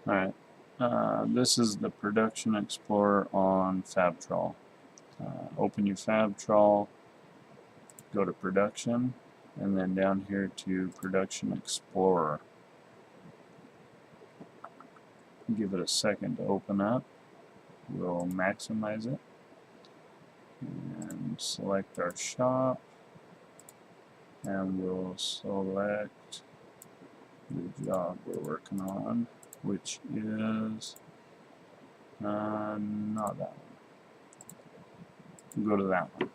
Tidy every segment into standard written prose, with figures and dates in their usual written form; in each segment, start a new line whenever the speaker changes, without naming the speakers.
Alright, this is the Production Explorer on FabTrol. Open your FabTrol, go to Production, and then down here to Production Explorer. Give it a second to open up. We'll maximize it and select our shop, and we'll select the job we're working on, which is not that one. Go to that one.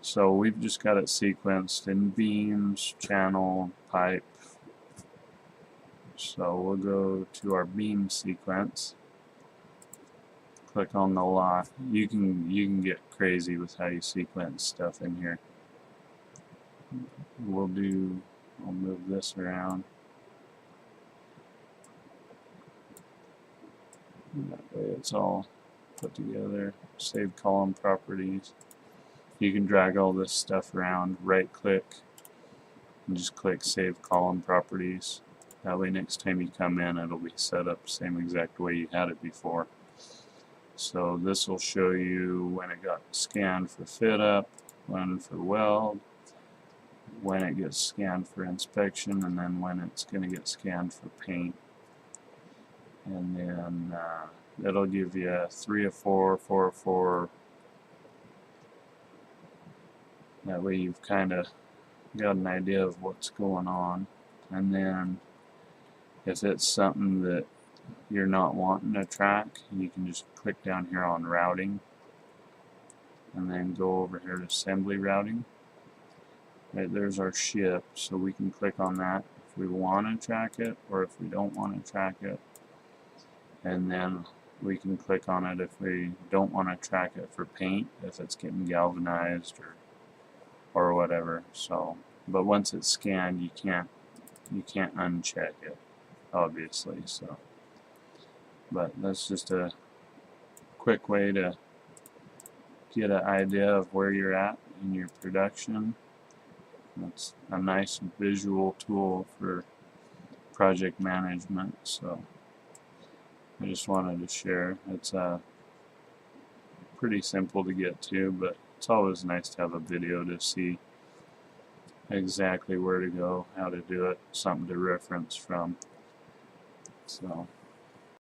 So we've just got it sequenced in beams, channel, pipe. So we'll go to our beam sequence. Click on the lot. You can get crazy with how you sequence stuff in here. I'll move this around. That way it's all put together. Save column properties. You can drag all this stuff around, right click, and just click Save Column Properties. That way next time you come in it'll be set up the same exact way you had it before. So this will show you when it got scanned for fit up, when for weld, when it gets scanned for inspection, and then when it's going to get scanned for paint. And then it'll give you 3 of 4, 4 of 4. That way you've kind of got an idea of what's going on. And then if it's something that you're not wanting to track, you can just click down here on routing and then go over here to assembly routing. Right, there's our ship, so we can click on that if we want to track it or if we don't want to track it. And then we can click on it if we don't want to track it for paint, if it's getting galvanized or whatever. So, but once it's scanned, you can't uncheck it, obviously. So, but that's just a quick way to get an idea of where you're at in your production. It's a nice visual tool for project management. So I just wanted to share. It's pretty simple to get to, but it's always nice to have a video to see exactly where to go, how to do it, something to reference from. So